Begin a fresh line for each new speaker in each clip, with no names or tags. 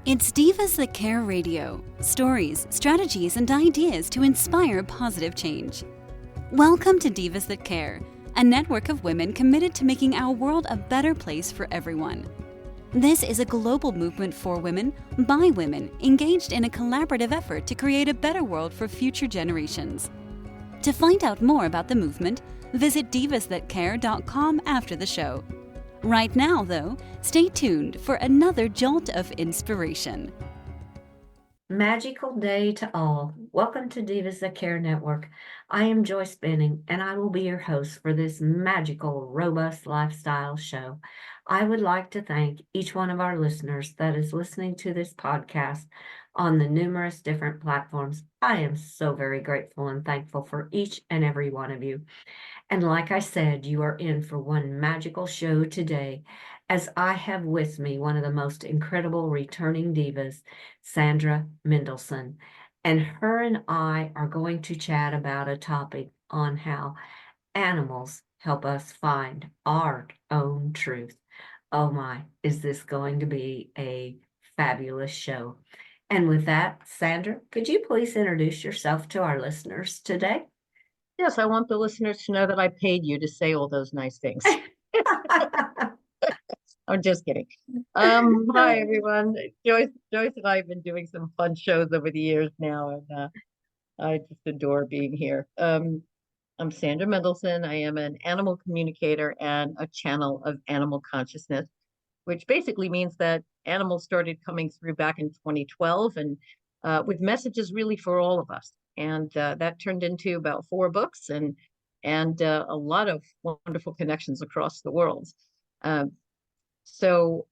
It's Divas That Care Radio. Stories, strategies, and ideas to inspire positive change. Welcome to Divas That Care, a network of women committed to making our world a better place for everyone. This is a global movement for women, by women, engaged in a collaborative effort to create a better world for future generations. To find out more about the movement, visit divasthatcare.com after the show. Right now, though, stay tuned for another jolt of inspiration.
Magical day to all. Welcome to Divas That Care Network. I am Joyce Benning, and I will be your host for this magical, robust lifestyle show. I would like to thank each one of our listeners that is listening to this podcast on the numerous different platforms. I am so very grateful and thankful for each and every one of you. And like I said, you are in for one magical show today, as I have with me one of the most incredible returning divas, Sandra Mendelson. And her and I are going to chat about a topic on how animals help us find our own truth. Oh my, is this going to be a fabulous show? And with that, Sandra, could you please introduce yourself to our listeners today?
Yes, I want the listeners to know that I paid you to say all those nice things. I'm just kidding. Hi everyone. Joyce and I have been doing some fun shows over the years now, and I just adore being here. I'm Sandra Mendelson. I am an animal communicator and a channel of animal consciousness, which basically means that animals started coming through back in 2012, and with messages really for all of us. And that turned into about 4 books and a lot of wonderful connections across the world. Um, so,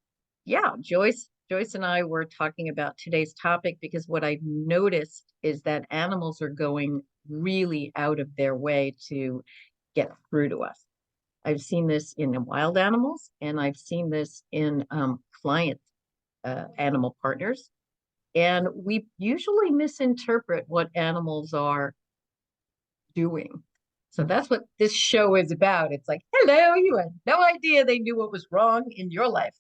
yeah, Joyce and I were talking about today's topic because what I've noticed is that animals are going really out of their way to get through to us. I've seen this in wild animals, and I've seen this in client animal partners. And we usually misinterpret what animals are doing. So that's what this show is about. It's like, hello, you had no idea they knew what was wrong in your life.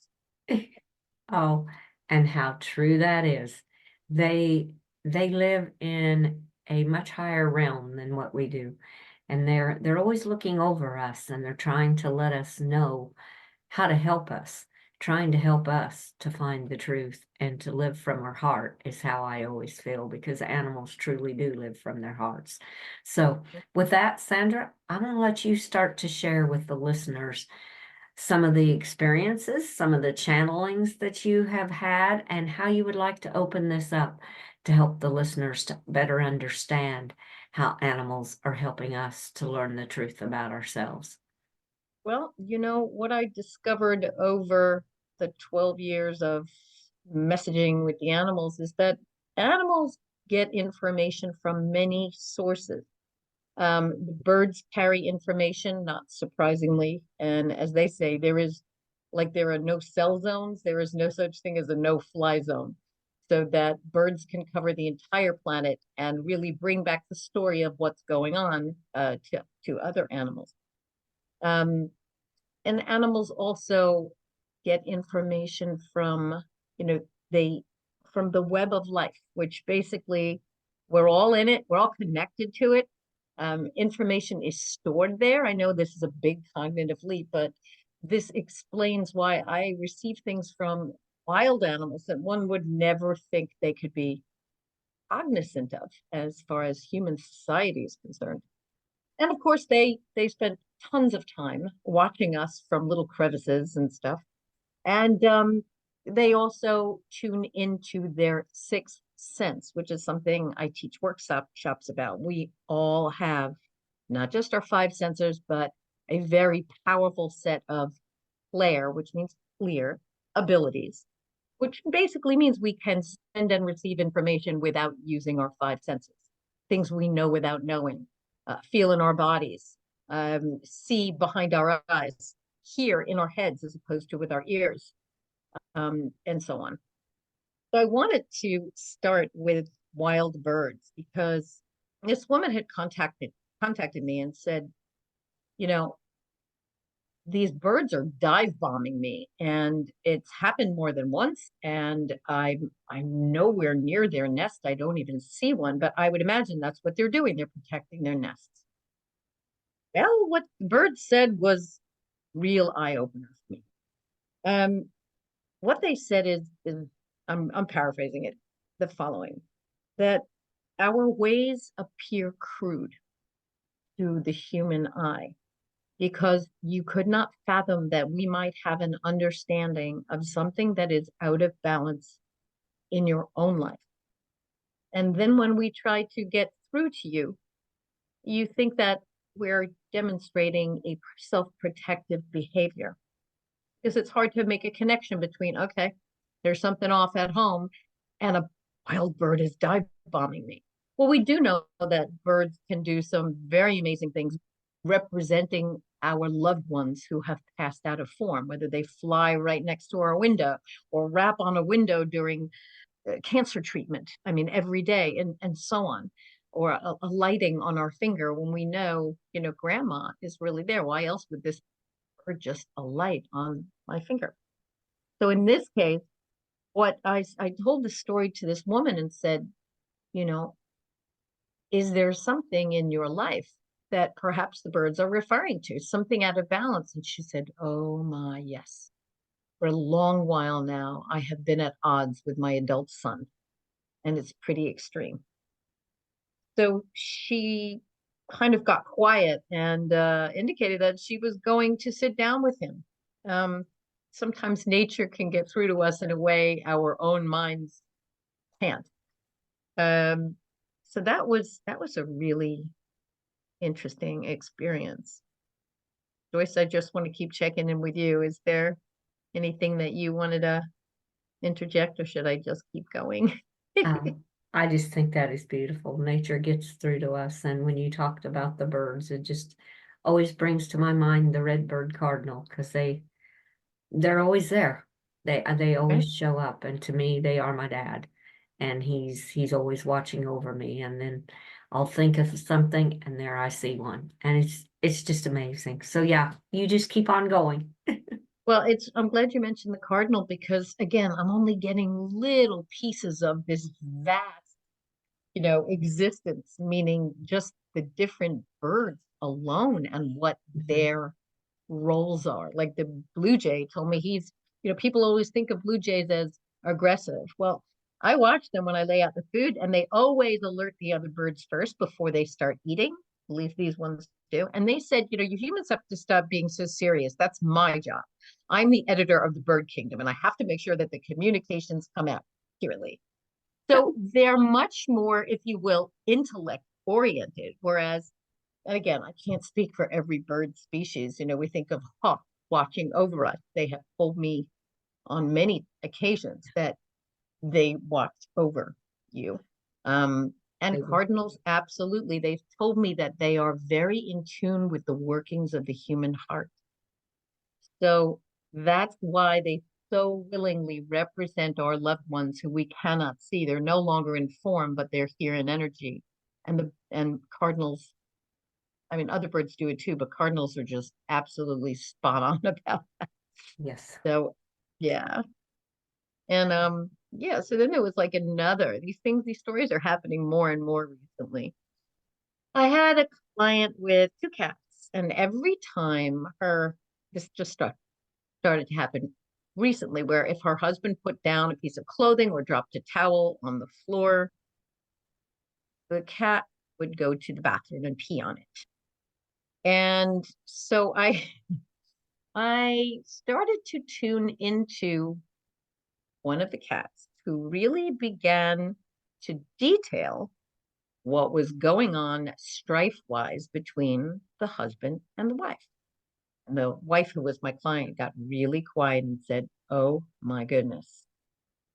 Oh, and how true that is. They live in a much higher realm than what we do. And they're always looking over us, and they're trying to let us know how to help us, trying to help us to find the truth and to live from our heart is how I always feel, because animals truly do live from their hearts. So with that, Sandra, I'm going to let you start to share with the listeners some of the experiences, some of the channelings that you have had, and how you would like to open this up to help the listeners to better understand how animals are helping us to learn the truth about ourselves.
Well, what I discovered over the 12 years of messaging with the animals is that animals get information from many sources. The birds carry information, not surprisingly. And as they say, there are no cell zones. There is no such thing as a no-fly zone. So that birds can cover the entire planet and really bring back the story of what's going on to other animals. And animals also get information from, they from the web of life, which basically we're all in it, we're all connected to it. Information is stored there. I know this is a big cognitive leap, but this explains why I receive things from wild animals that one would never think they could be cognizant of as far as human society is concerned. And of course, they spent tons of time watching us from little crevices and stuff. And they also tune into their sixth sense, which is something I teach workshops about. We all have not just our 5 sensors, but a very powerful set of clair, which means clear abilities, which basically means we can send and receive information without using our 5 senses, things we know without knowing, feel in our bodies, see behind our eyes, hear in our heads as opposed to with our ears, and so on. So I wanted to start with wild birds because this woman had contacted me and said, you know, these birds are dive bombing me, and it's happened more than once, and I'm nowhere near their nest. I don't even see one, but I would imagine that's what they're doing. They're protecting their nests. Well, what the bird said was real eye opener for me. Um, what they said is I'm paraphrasing it, the following, that our ways appear crude to the human eye because you could not fathom that we might have an understanding of something that is out of balance in your own life. And then when we try to get through to you, you think that we're demonstrating a self-protective behavior because it's hard to make a connection between, okay, there's something off at home and a wild bird is dive bombing me. Well, we do know that birds can do some very amazing things representing our loved ones who have passed out of form, whether they fly right next to our window or rap on a window during cancer treatment. I mean, every day and so on, or a lighting on our finger when we know, grandma is really there. Why else would this bird just alight on my finger? So in this case, what I told the story to this woman and said, you know, is there something in your life that perhaps the birds are referring to, something out of balance? And she said, oh my, yes. For a long while now, I have been at odds with my adult son, and it's pretty extreme. So she kind of got quiet and indicated that she was going to sit down with him. Um, Sometimes nature can get through to us in a way our own minds can't. Um, so that was a really interesting experience. Joyce, I just want to keep checking in with you. Is there anything that you wanted to interject, or should I just keep going?
I just think that is beautiful. Nature gets through to us. And when you talked about the birds, it just always brings to my mind the red-bird cardinal because they're always there. They
Okay.
always show up. And to me, they are my dad. And he's always watching over me. And then I'll think of something and there I see one. And it's just amazing. So yeah, you just keep on going.
Well, I'm glad you mentioned the cardinal because again, I'm only getting little pieces of this vast, existence, meaning just the different birds alone and what
Mhm.
their roles are. Like the blue jay told me people always think of blue jays as aggressive. Well, I watch them when I lay out the food and they always alert the other birds first before they start eating. At least these ones do. And they said, you humans have to stop being so serious. That's my job. I'm the editor of the bird kingdom and I have to make sure that the communications come out accurately. So they're much more, if you will, intellect oriented. Whereas, and again, I can't speak for every bird species. We think of hawk watching over us. They have told me on many occasions that they watch over you. And
They do.
cardinals, absolutely. They've told me that they are very in tune with the workings of the human heart. So that's why they so willingly represent our loved ones who we cannot see. They're no longer in form, but they're here in energy. And cardinals, I mean, other birds do it too, but cardinals are just absolutely spot on about that.
Yes.
So yeah. And yeah, so then there was like these stories are happening more and more recently. I had a client with two cats, and every time this just started to happen recently, where if her husband put down a piece of clothing or dropped a towel on the floor, the cat would go to the bathroom and pee on it. And so I started to tune into one of the cats who really began to detail what was going on strife wise between the husband and the wife. And the wife, who was my client, got really quiet and said, oh my goodness,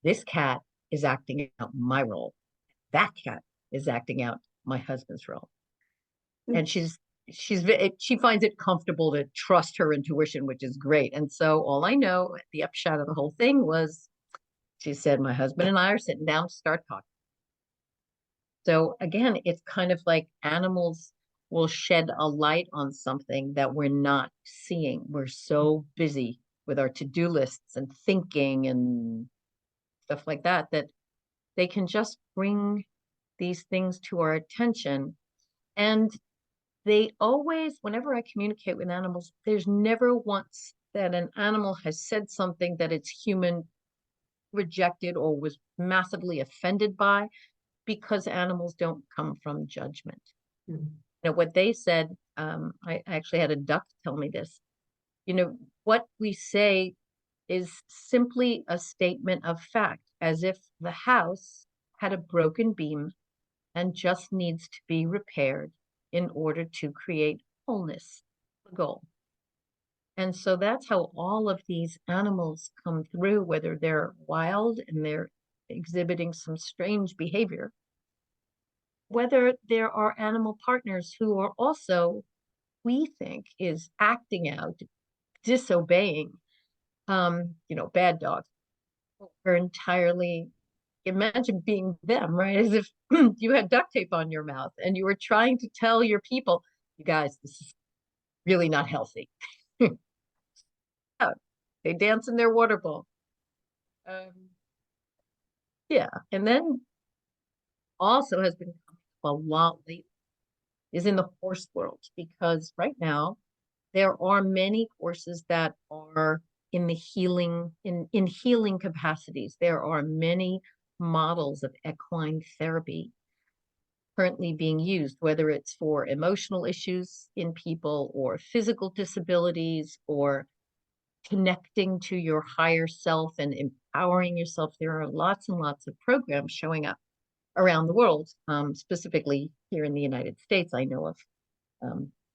this cat is acting out my role. That cat is acting out my husband's role. And she finds it comfortable to trust her intuition, which is great. And so all I know, the upshot of the whole thing was she said, my husband and I are sitting down to start talking. So again, it's kind of like animals will shed a light on something that we're not seeing. We're so busy with our to-do lists and thinking and stuff like that, that they can just bring these things to our attention. And they always, whenever I communicate with animals, there's never once that an animal has said something that its human rejected or was massively offended by, because animals don't come from judgment.
Mhm.
What they said, I actually had a duck tell me this. What we say is simply a statement of fact, as if the house had a broken beam and just needs to be repaired in order to create wholeness, the goal. And so that's how all of these animals come through, whether they're wild and they're exhibiting some strange behavior, whether there are animal partners who are also, we think, is acting out, disobeying, bad dogs. Are entirely, imagine being them, right? As if you had duct tape on your mouth and you were trying to tell your people, you guys, this is really not healthy. They dance in their water bowl. Yeah. And then also has been a lot lately is in the horse world, because right now there are many horses that are in the healing, in healing capacities. There are many models of equine therapy currently being used, whether it's for emotional issues in people or physical disabilities or connecting to your higher self and empowering yourself. There are lots and lots of programs showing up around the world, specifically here in the United States. I know of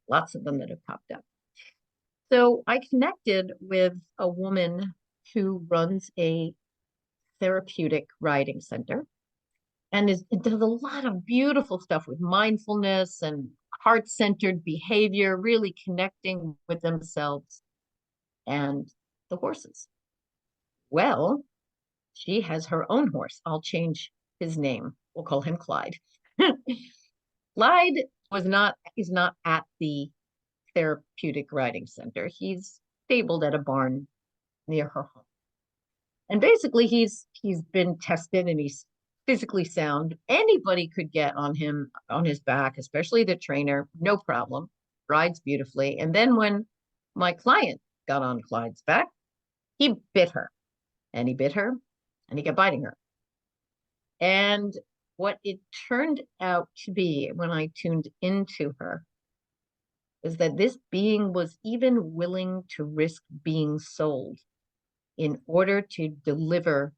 lots of them that have popped up. So I connected with a woman who runs a therapeutic riding center and does a lot of beautiful stuff with mindfulness and heart-centered behavior, really connecting with themselves and the horses. Well, she has her own horse. I'll change his name. We'll call him Clyde. Clyde is not at the therapeutic riding center. He's stabled at a barn near her home. And basically he's been tested and he's physically sound. Anybody could get on his back, especially the trainer, no problem. Rides beautifully. And then when my client got on Clyde's back, he bit her and he bit her and he kept biting her. And what it turned out to be when I tuned into her is that this being was even willing to risk being sold in order to deliver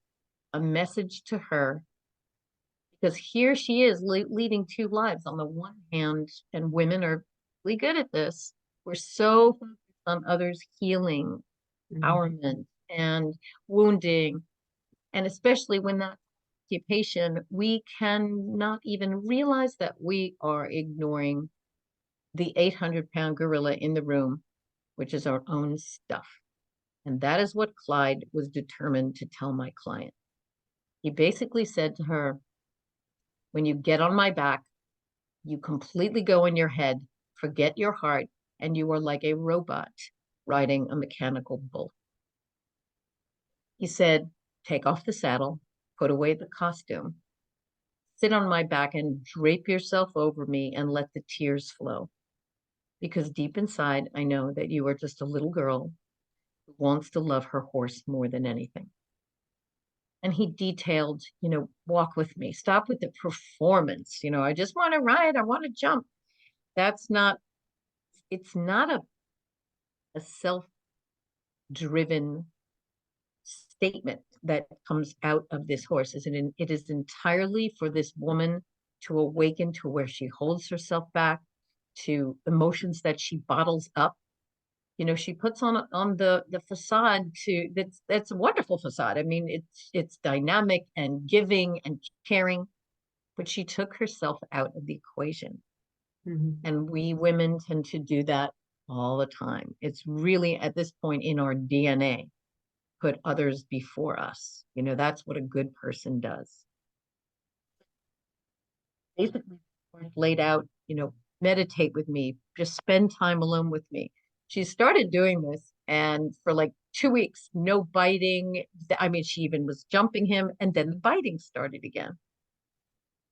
a message to her, because here she is leading two lives on the one hand, and women are really good at this. We're so focused on others healing, empowerment, and wounding, and especially when that occupation, we cannot even realize that we are ignoring the 800-pound gorilla in the room, which is our own stuff. And that is what Clyde was determined to tell my client. He basically said to her, when you get on my back, you completely go in your head, forget your heart, and you are like a robot riding a mechanical bull. He said, take off the saddle, put away the costume, sit on my back and drape yourself over me and let the tears flow. Because deep inside, I know that you are just a little girl who wants to love her horse more than anything. And he detailed, walk with me, stop with the performance. I just want to ride, I want to jump. It's not a self-driven statement that comes out of this horse. It is entirely for this woman to awaken to where she holds herself back, to emotions that she bottles up. She puts on the facade that's a wonderful facade. I mean, it's dynamic and giving and caring, but she took herself out of the equation. And we women tend to do that all the time. It's really at this point in our DNA, put others before us. That's what a good person does. Basically, laid out, meditate with me, just spend time alone with me. She started doing this, and for like 2 weeks, no biting. I mean, she even was jumping him, and then the biting started again.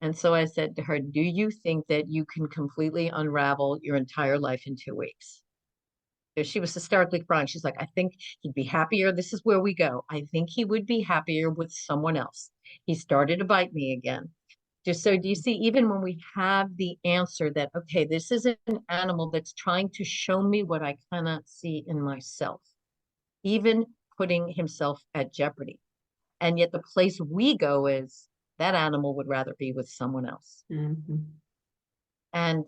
And so I said to her, do you think that you can completely unravel your entire life in 2 weeks? She was hysterically crying. She's like, I think he'd be happier. This is where we go. I think he would be happier with someone else. He started to bite me again. Just so, do you see, even when we have the answer that, okay, this is an animal that's trying to show me what I cannot see in myself, even putting himself at jeopardy. And yet the place we go is that animal would rather be with someone else.
Mhm.
And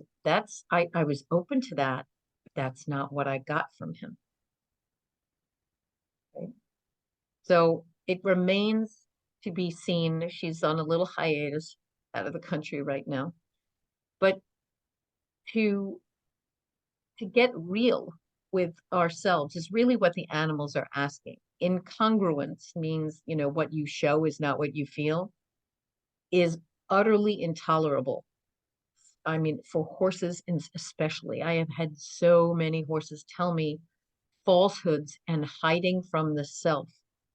I was open to that, but that's not what I got from him. Right? So it remains to be seen. She's on a little hiatus out of the country right now. But to get real with ourselves is really what the animals are asking. Incongruence means, what you show is not what you feel, is utterly intolerable. I mean, for horses especially, I have had so many horses tell me falsehoods and hiding from the self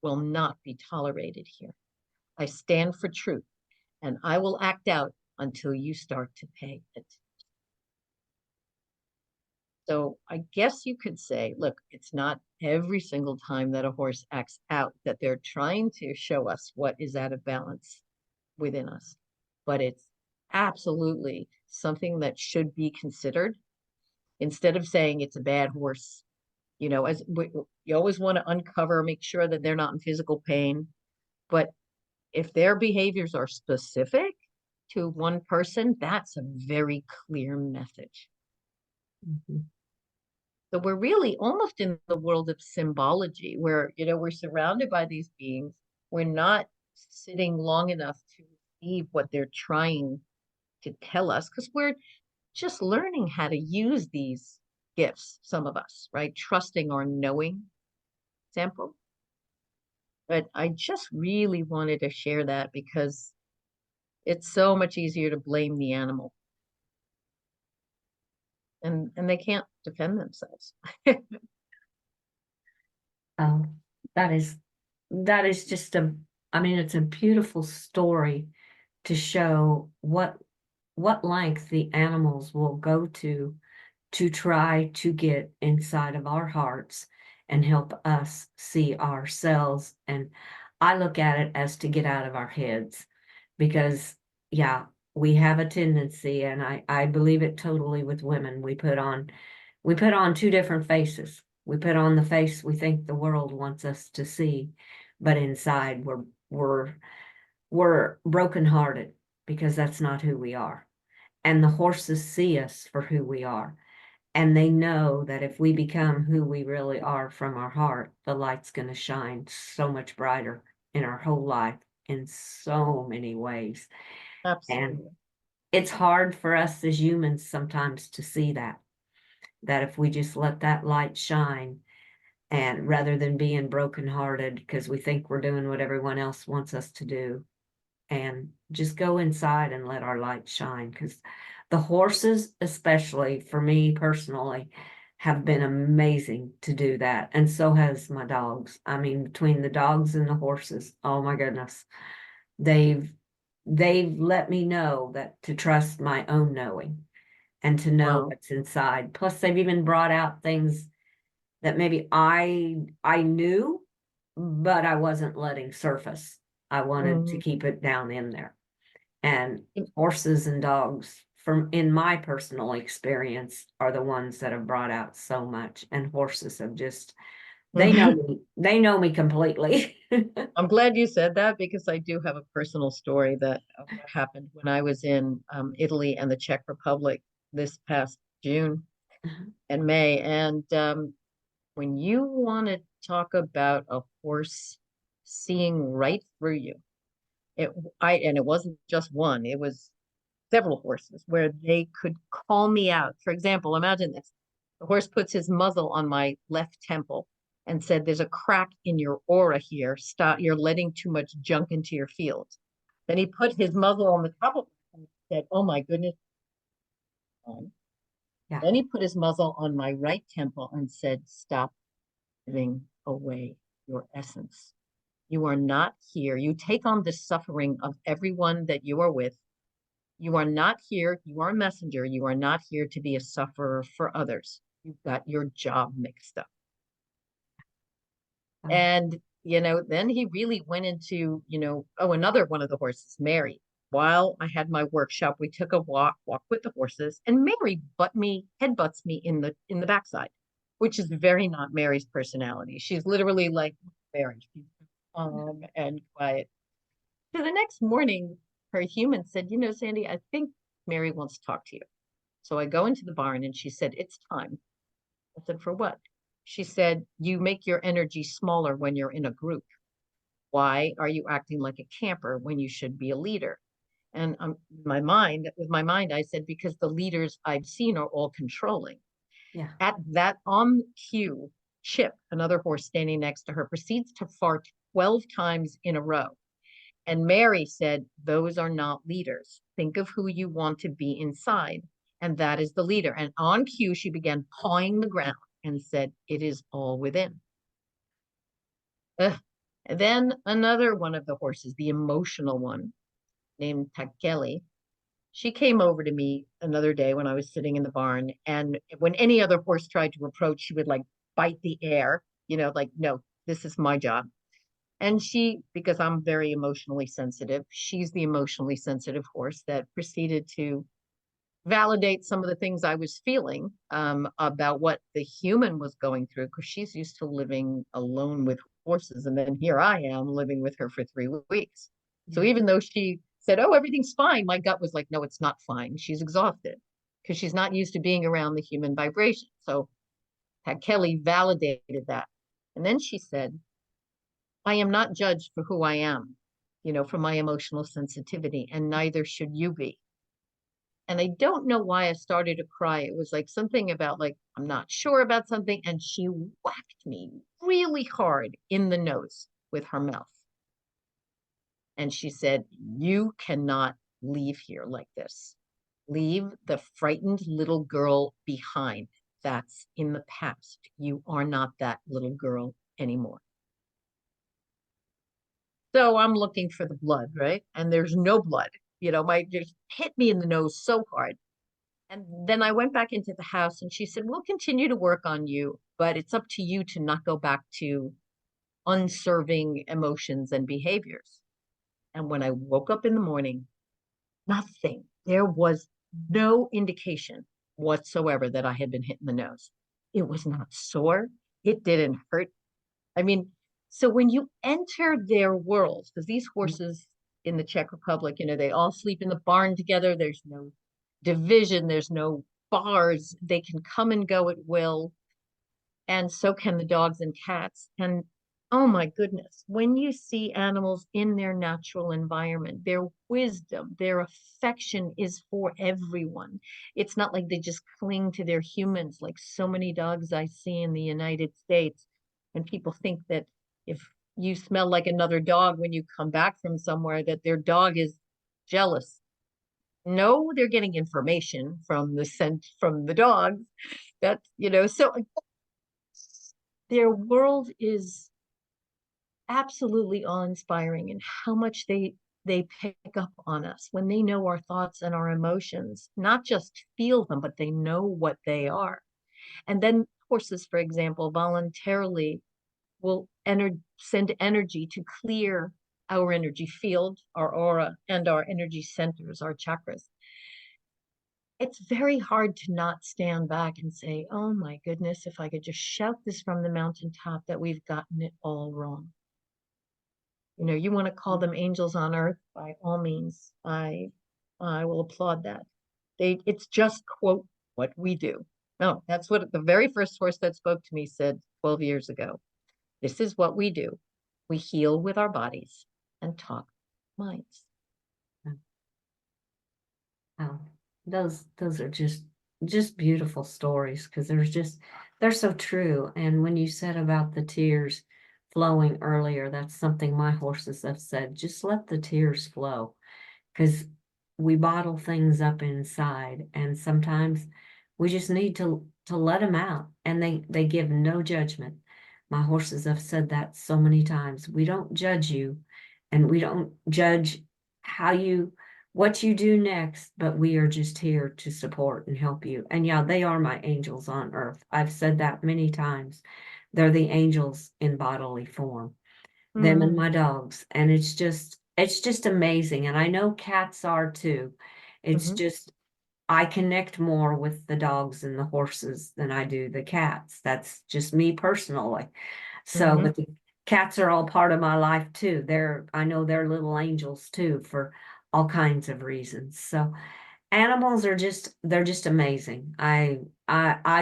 will not be tolerated here. I stand for truth and I will act out until you start to pay it. So I guess you could say, look, it's not every single time that a horse acts out that they're trying to show us what is out of balance within us, but it's absolutely something that should be considered instead of saying it's a bad horse. As you always want to uncover, make sure that they're not in physical pain. But if their behaviors are specific to one person, that's a very clear message.
Mhm.
So we're really almost in the world of symbology where, we're surrounded by these beings. We're not sitting long enough to receive what they're trying to tell us because we're just learning how to use these gifts, some of us, right? Trusting or knowing example. But I just really wanted to share that because it's so much easier to blame the animal and they can't defend themselves.
Oh, that is just I mean, it's a beautiful story to show what length the animals will go to try to get inside of our hearts and help us see ourselves. And I look at it as to get out of our heads because, yeah, we have a tendency, and I believe it totally with women. We put on two different faces. We put on the face we think the world wants us to see, but inside we're brokenhearted because that's not who we are. And the horses see us for who we are. And they know that if we become who we really are from our heart, the light's going to shine so much brighter in our whole life in so many ways. And
Absolutely.
it's hard for us as humans sometimes to see that if we just let that light shine, and rather than being brokenhearted because we think we're doing what everyone else wants us to do, and just go inside and let our light shine, because the horses, especially for me personally, have been amazing to do that, and so has my dogs. I mean, between the dogs and the horses, oh my goodness, they've let me know that to trust my own knowing and to know
Wow.
what's inside. Plus they've even brought out things that maybe I knew, but I wasn't letting surface. I wanted to
Mhm.
keep it down in there. And horses and dogs, from in my personal experience, are the ones that have brought out so much. And horses have just they know me completely.
I'm glad you said that because I do have a personal story that of what happened when I was in Italy and the Czech Republic this past June and May. And when you want to talk about a horse seeing right through you, and it wasn't just one, it was several horses where they could call me out. For example, imagine this. The horse puts his muzzle on my left temple and said, there's a crack in your aura here. Stop, you're letting too much junk into your field. Then he put his muzzle on the top of it and said, oh my goodness.
Yeah.
Then he put his muzzle on my right temple and said, "Stop giving away your essence. You are not here. You take on the suffering of everyone that you are with. You are not here. You are a messenger. You are not here to be a sufferer for others. You've got your job mixed up."
Oh,
And, then he really went into, oh, another one of the horses, Mary. While I had my workshop, we took a walk with the horses, and Mary headbutts me in the backside, which is very not Mary's personality. She's literally like Mary. She's calm and quiet. So the next morning, her human said, "Sandy, I think Mary wants to talk to you." So I go into the barn and she said, "It's time." I said, "For what?" She said, "You make your energy smaller when you're in a group. Why are you acting like a camper when you should be a leader?" And with my mind, I said, "Because the leaders I've seen are all controlling."
yeah.
At that on cue, Chip, another horse standing next to her, proceeds to fart 12 times in a row. And Mary said, "Those are not leaders. Think of who you want to be inside. And that is the leader." And on cue, she began pawing the ground and said, "It is all within." Ugh. And then another one of the horses, the emotional one, named Takeli, she came over to me another day when I was sitting in the barn. And when any other horse tried to approach, she would like bite the air, like, "No, this is my job." And because I'm very emotionally sensitive, she's the emotionally sensitive horse that proceeded to validate some of the things I was feeling about what the human was going through, because she's used to living alone with horses. And then here I am living with her for 3 weeks. So
Yeah.
even though she said, "Oh, everything's fine," my gut was like, "No, it's not fine. She's exhausted," because she's not used to being around the human vibration. So Kelly validated that. And then she said, "I am not judged for who I am, for my emotional sensitivity, and neither should you be." And I don't know why I started to cry. It was like something about like, I'm not sure about something. And she whacked me really hard in the nose with her mouth. And she said, "You cannot leave here like this. Leave the frightened little girl behind. That's in the past. You are not that little girl anymore." So I'm looking for the blood, right? And there's no blood. My just hit me in the nose so hard. And then I went back into the house and she said, "We'll continue to work on you, but it's up to you to not go back to unserving emotions and behaviors." And when I woke up in the morning, nothing. There was no indication whatsoever that I had been hit in the nose. It was not sore. It didn't hurt. I mean, so when you enter their worlds, because these horses in the Czech Republic, they all sleep in the barn together. There's no division, there's no bars. They can come and go at will, and so can the dogs and cats. And oh my goodness, when you see animals in their natural environment, their wisdom, their affection is for everyone. It's not like they just cling to their humans like so many dogs I see in the United States. And people think that if you smell like another dog when you come back from somewhere, that their dog is jealous. No, they're getting information from the scent from the dogs. So their world is absolutely awe-inspiring, and how much they pick up on us when they know our thoughts and our emotions, not just feel them, but they know what they are. And then horses, for example, voluntarily will send energy to clear our energy field, our aura, and our energy centers, our chakras. It's very hard to not stand back and say, "Oh my goodness, if I could just shout this from the mountaintop that we've gotten it all wrong." You want to call them angels on earth, by all means. I will applaud that. It's just, quote, what we do. No, that's what the very first horse that spoke to me said 12 years ago. This is what we do. We heal with our bodies and talk minds.
Oh, those are just beautiful stories, because they're so true. And when you said about the tears flowing earlier, that's something my horses have said. Just let the tears flow, because we bottle things up inside, and sometimes We just need to let them out, and they give no judgment. My horses have said that so many times. We don't judge you, and we don't judge what you do next, but we are just here to support and help you. And yeah, they are my angels on earth. I've said that many times. They're the angels in bodily form, them and
Mm-hmm.
my dogs. And it's just amazing. And I know cats are too. It's
Mm-hmm.
just I connect more with the dogs and the horses than I do the cats. That's just me personally. So,
Mm-hmm.
but the cats are all part of my life too. I know they're little angels too for all kinds of reasons. So animals they're just amazing. I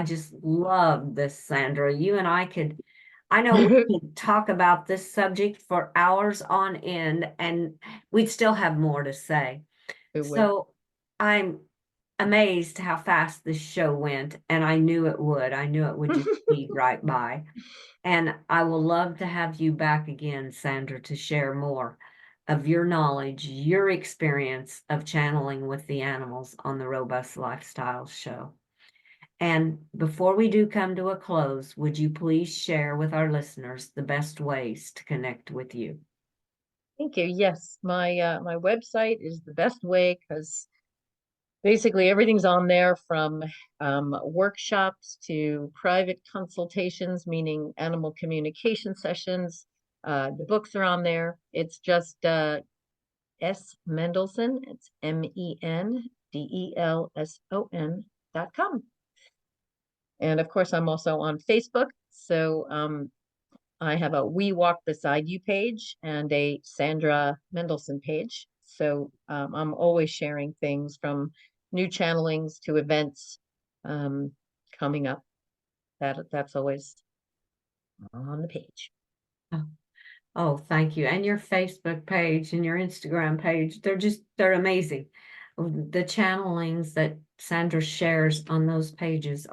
just love this, Sandra. You and I know we could talk about this subject for hours on end and we'd still have more to say.
It would.
So I'm amazed how fast this show went, and I knew it would. I knew it would just speed right by. And I will love to have you back again, Sandra, to share more of your knowledge, your experience of channeling with the animals on the Robust Lifestyle Show. And before we do come to a close, would you please share with our listeners the best ways to connect with you?
Thank you. Yes, my website is the best way because basically everything's on there from workshops to private consultations, meaning animal communication sessions. The books are on there. It's just S. Mendelson. It's MENDELSON.com. And of course, I'm also on Facebook. So I have a We Walk Beside You page and a Sandra Mendelson page. So I'm always sharing things from new channelings to events coming up. That's always on the page.
Oh, oh, thank you. And your Facebook page and your Instagram page, they're amazing. The channelings that Sandra shares on those pages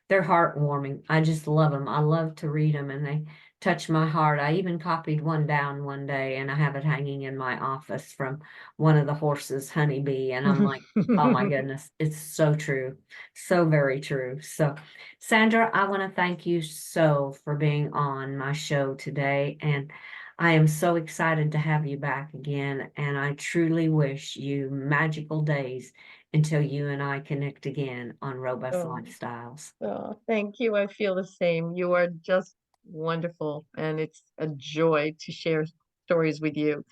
they're heartwarming. I just love them. I love to read them and they touch my heart. I even copied one down one day and I have it hanging in my office from one of the horses, Honeybee. And I'm like, oh my goodness, it's so true. So very true. So, Sandra, I want to thank you so for being on my show today. And I am so excited to have you back again. And I truly wish you magical days until you and I connect again on Robust
Oh,
Lifestyles.
oh, thank you. I feel the same. You are just wonderful, and it's a joy to share stories with you.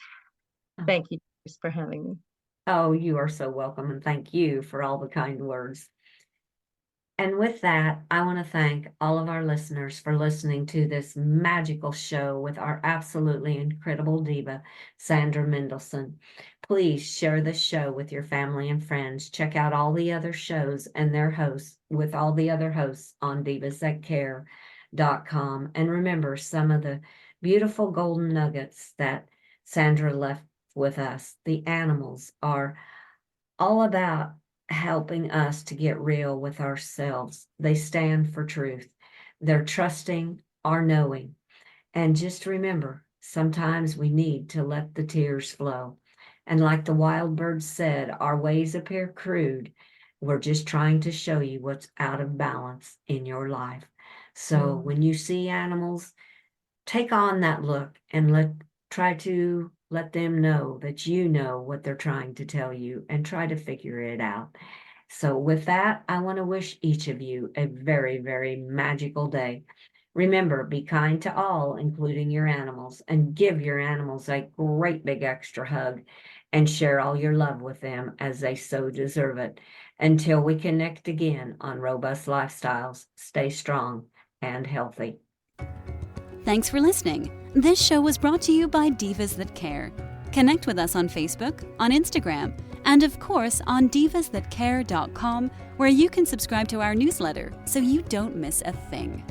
Oh,
Thank you for having me.
oh, you are so welcome. And thank you for all the kind words. And with that, I want to thank all of our listeners for listening to this magical show with our absolutely incredible diva, Sandra Mendelson. Please share this show with your family and friends. Check out all the other shows and their hosts with all the other hosts on divasthatcare.com. And remember some of the beautiful golden nuggets that Sandra left with us. The animals are all about helping us to get real with ourselves. They stand for truth. They're trusting our knowing. And just remember, sometimes we need to let the tears flow. And like the wild bird said, our ways appear crude. We're just trying to show you what's out of balance in your life. So
Mm.
when you see animals, take on that look and try to let them know that you know what they're trying to tell you and try to figure it out. So with that, I want to wish each of you a very, very magical day. Remember, be kind to all, including your animals, and give your animals a great big extra hug and share all your love with them as they so deserve it. Until we connect again on Robust Lifestyles, stay strong and healthy.
Thanks for listening. This show was brought to you by Divas That Care. Connect with us on Facebook, on Instagram, and of course on divasthatcare.com, where you can subscribe to our newsletter so you don't miss a thing.